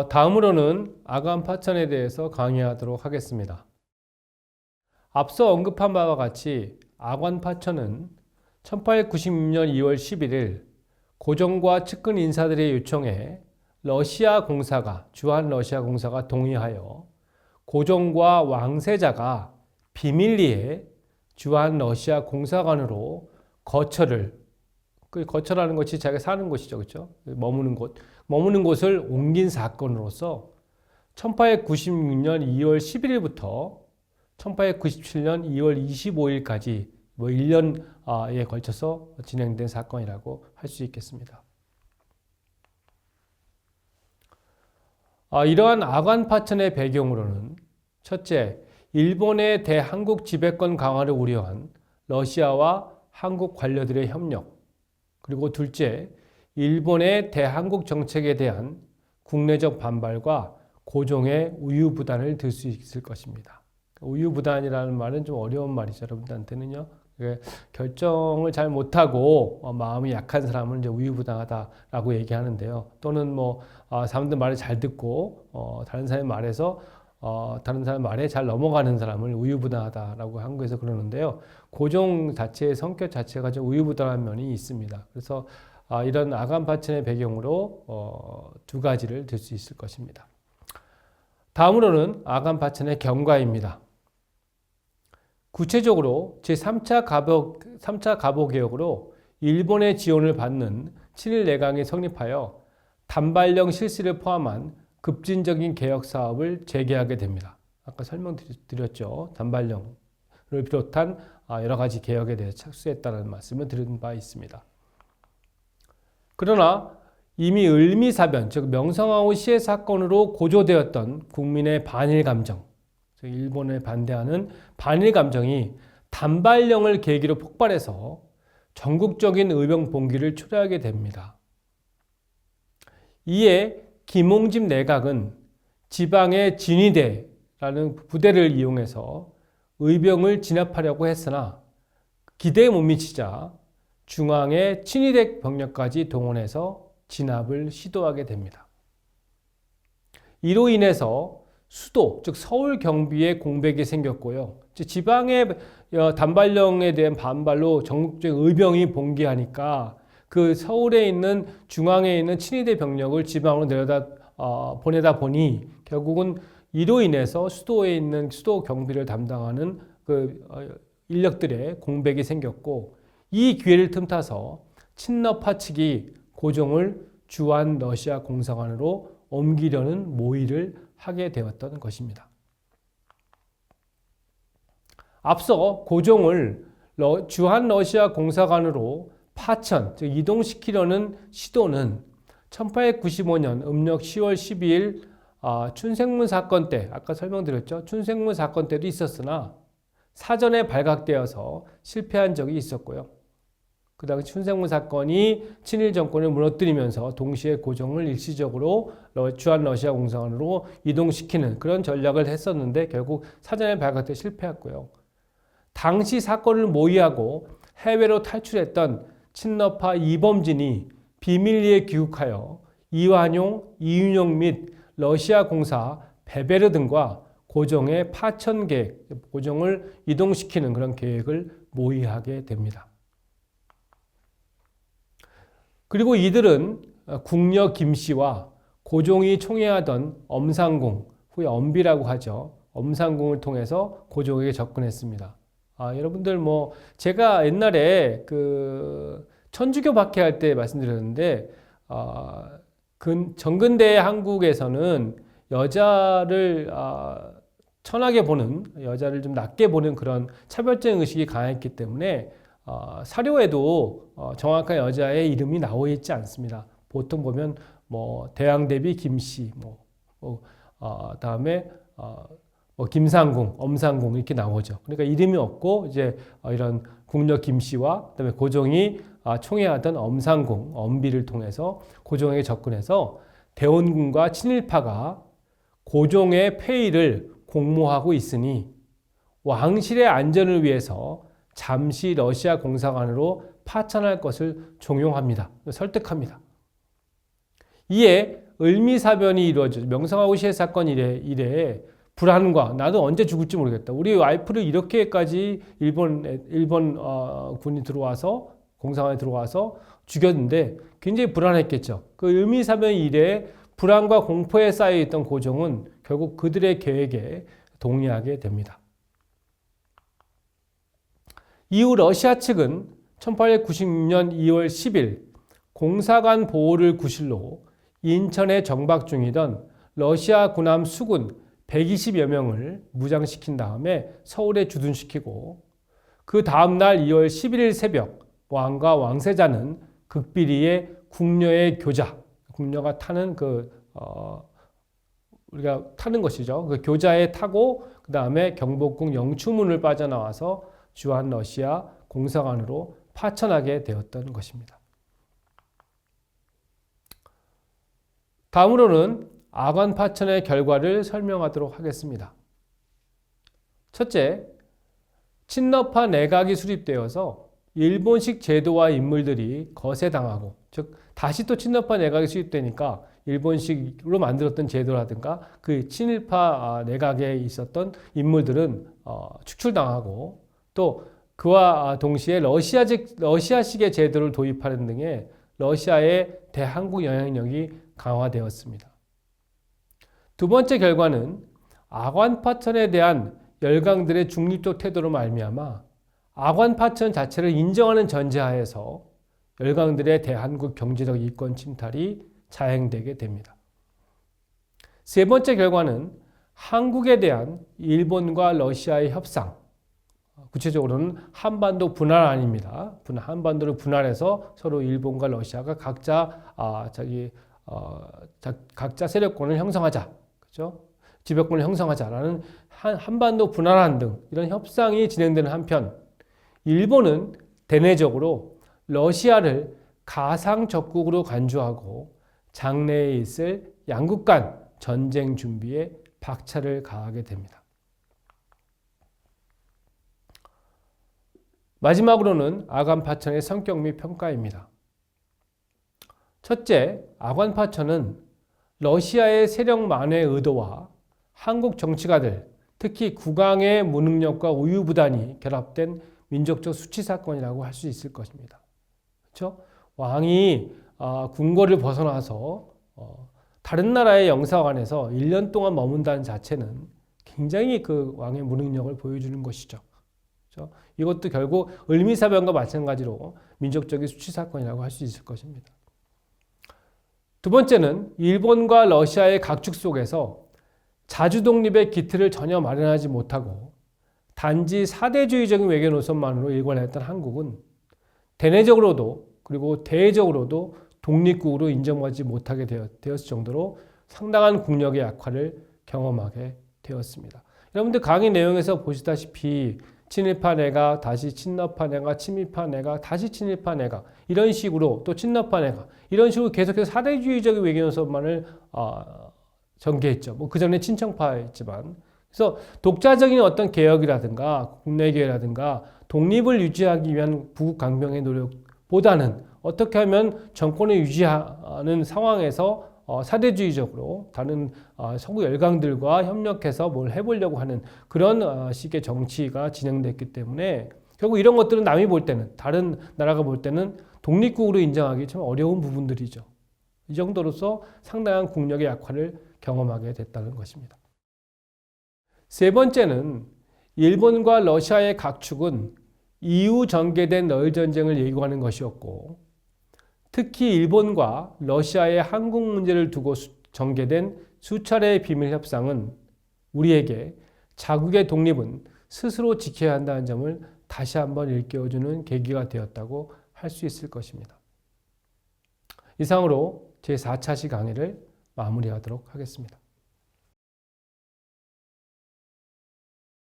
다음으로는 아간 파천에 대해서 강의하도록 하겠습니다. 앞서 언급한 바와 같이 아간 파천은 1896년 2월 11일 고종과 측근 인사들의 요청에 주한 러시아 공사가 동의하여 고종과 왕세자가 비밀리에 주한 러시아 공사관으로 거처라는 것이 자기가 사는 곳이죠. 그렇죠? 머무는 곳을 옮긴 사건으로서 1896년 2월 11일부터 1897년 2월 25일까지 1년에 걸쳐서 진행된 사건이라고 할 수 있겠습니다. 이러한 아간 파천의 배경으로는 첫째, 일본의 대한국 지배권 강화를 우려한 러시아와 한국 관료들의 협력, 그리고 둘째, 일본의 대한국 정책에 대한 국내적 반발과 고종의 우유부단을 들 수 있을 것입니다. 우유부단이라는 말은 좀 어려운 말이죠. 여러분들한테는요. 결정을 잘 못하고 마음이 약한 사람을 이제 우유부단하다라고 얘기하는데요. 또는 사람들 말을 잘 듣고 다른 사람 말에 잘 넘어가는 사람을 우유부단하다라고 한국에서 그러는데요. 고종 자체의 성격 자체가 좀 우유부단한 면이 있습니다. 그래서 이런 아간 파천의 배경으로 두 가지를 들 수 있을 것입니다. 다음으로는 아간 파천의 경과입니다. 구체적으로 제3차 가보 개혁으로 일본의 지원을 받는 친일 내강이 성립하여 단발령 실시를 포함한 급진적인 개혁 사업을 재개하게 됩니다. 아까 설명드렸죠. 단발령을 비롯한 여러 가지 개혁에 대해 착수했다는 말씀을 드린 바 있습니다. 그러나 이미 을미사변, 즉 명성황후 시해 사건으로 고조되었던 국민의 반일 감정, 즉 일본에 반대하는 반일 감정이 단발령을 계기로 폭발해서 전국적인 의병 봉기를 초래하게 됩니다. 이에 김홍집 내각은 지방의 진위대라는 부대를 이용해서 의병을 진압하려고 했으나 기대에 못 미치자 중앙의 친위대 병력까지 동원해서 진압을 시도하게 됩니다. 이로 인해서 수도, 즉 서울 경비에 공백이 생겼고요. 지방의 단발령에 대한 반발로 전국적인 의병이 봉기하니까 그 서울에 있는 중앙에 있는 친위대 병력을 지방으로 보내다 보니 결국은 이로 인해서 수도에 있는 수도 경비를 담당하는 인력들의 공백이 생겼고, 이 기회를 틈타서 친러파 측이 고종을 주한 러시아 공사관으로 옮기려는 모의를 하게 되었던 것입니다. 앞서 고종을 주한 러시아 공사관으로 파천, 즉 이동시키려는 시도는 1895년 음력 10월 12일 춘생문 사건 때, 아까 설명드렸죠. 춘생문 사건 때도 있었으나 사전에 발각되어서 실패한 적이 있었고요. 그 당시 춘생문 사건이 친일 정권을 무너뜨리면서 동시에 고종을 일시적으로 주한 러시아 공사관으로 이동시키는 그런 전략을 했었는데 결국 사전에 발각돼 실패했고요. 당시 사건을 모의하고 해외로 탈출했던 친러파 이범진이 비밀리에 귀국하여 이완용, 이윤용 및 러시아 공사 베베르 등과 고종의 파천 계획, 고종을 이동시키는 그런 계획을 모의하게 됩니다. 그리고 이들은 궁녀 김씨와 고종이 총애하던 엄상궁, 후에 엄비라고 하죠. 엄상궁을 통해서 고종에게 접근했습니다. 여러분들 제가 옛날에 천주교 박해할 때 말씀드렸는데, 전근대 한국에서는 여자를 천하게 보는, 여자를 좀 낮게 보는 그런 차별적 의식이 강했기 때문에 사료에도 정확한 여자의 이름이 나와 있지 않습니다. 보통 보면 대왕대비 김씨, 다음에 김상궁, 엄상궁 이렇게 나오죠. 그러니까 이름이 없고 이제 이런 궁녀 김씨와 그다음에 고종이 총애하던 엄상궁, 엄비를 통해서 고종에게 접근해서 대원군과 친일파가 고종의 폐위를 공모하고 있으니 왕실의 안전을 위해서 잠시 러시아 공사관으로 파천할 것을 종용합니다. 설득합니다. 이에 을미사변이 이루어져 명성황후 시해 사건 이래에 불안과 나도 언제 죽을지 모르겠다. 우리 와이프를 이렇게까지 일본 군이 들어와서 공사관에 들어와서 죽였는데 굉장히 불안했겠죠. 그 을미사변 이래에 불안과 공포에 쌓여 있던 고종은 결국 그들의 계획에 동의하게 됩니다. 이후 러시아 측은 1896년 2월 10일 공사관 보호를 구실로 인천에 정박 중이던 러시아 군함 수군 120여 명을 무장시킨 다음에 서울에 주둔시키고 그 다음날 2월 11일 새벽 왕과 왕세자는 극비리의 궁녀의 교자, 궁녀가 타는 우리가 타는 것이죠. 그 교자에 타고 그 다음에 경복궁 영추문을 빠져나와서 주한 러시아 공사관으로 파천하게 되었던 것입니다. 다음으로는 아관 파천의 결과를 설명하도록 하겠습니다. 첫째, 친러파 내각이 수립되어서 일본식 제도와 인물들이 거세당하고, 즉 다시 또 친러파 내각이 수립되니까 일본식으로 만들었던 제도라든가 그 친일파 내각에 있었던 인물들은 축출당하고 또 그와 동시에 러시아식의 제도를 도입하는 등의 러시아의 대한국 영향력이 강화되었습니다. 두 번째 결과는 아관 파천에 대한 열강들의 중립적 태도로 말미암아 아관 파천 자체를 인정하는 전제하에서 열강들의 대한국 경제적 이권 침탈이 자행되게 됩니다. 세 번째 결과는 한국에 대한 일본과 러시아의 협상, 구체적으로는 한반도 분할 아닙니다. 한반도를 분할해서 서로 일본과 러시아가 각자 각자 세력권을 형성하자, 그렇죠? 지배권을 형성하자라는 한반도 분할안 등 이런 협상이 진행되는 한편, 일본은 대내적으로 러시아를 가상 적국으로 간주하고 장래에 있을 양국 간 전쟁 준비에 박차를 가하게 됩니다. 마지막으로는 아관 파천의 성격 및 평가입니다. 첫째, 아관 파천은 러시아의 세력 만회 의도와 한국 정치가들, 특히 국왕의 무능력과 우유부단이 결합된 민족적 수치 사건이라고 할 수 있을 것입니다. 그렇죠? 왕이 궁궐을 벗어나서 다른 나라의 영사관에서 1년 동안 머문다는 자체는 굉장히 그 왕의 무능력을 보여주는 것이죠. 그렇죠? 이것도 결국 을미사변과 마찬가지로 민족적인 수치 사건이라고 할 수 있을 것입니다. 두 번째는 일본과 러시아의 각축 속에서 자주 독립의 기틀을 전혀 마련하지 못하고 단지 사대주의적인 외교 노선만으로 일관했던 한국은 대내적으로도 그리고 대외적으로도 독립국으로 인정받지 못하게 되었을 정도로 상당한 국력의 약화를 경험하게 되었습니다. 여러분들 강의 내용에서 보시다시피 친일파 내각, 다시 친러파 내각, 친일파 내각, 다시 친일파 내각 이런 식으로 또 친러파 내각 이런 식으로 계속해서 사대주의적인 외교 노선만을 전개했죠. 뭐 그 전에 친청파였지만 그래서 독자적인 어떤 개혁이라든가 국내 개혁이라든가 독립을 유지하기 위한 부국 강병의 노력보다는 어떻게 하면 정권을 유지하는 상황에서 사대주의적으로 다른 서구 열강들과 협력해서 뭘 해보려고 하는 그런 식의 정치가 진행됐기 때문에 결국 이런 것들은 남이 볼 때는 다른 나라가 볼 때는 독립국으로 인정하기 참 어려운 부분들이죠. 이 정도로서 상당한 국력의 약화를 경험하게 됐다는 것입니다. 세 번째는 일본과 러시아의 각축은 이후 전개된 러일 전쟁을 예고하는 것이었고 특히 일본과 러시아의 한국 문제를 두고 전개된 수차례의 비밀 협상은 우리에게 자국의 독립은 스스로 지켜야 한다는 점을 다시 한번 일깨워주는 계기가 되었다고 할 수 있을 것입니다. 이상으로 제4차시 강의를 마무리하도록 하겠습니다.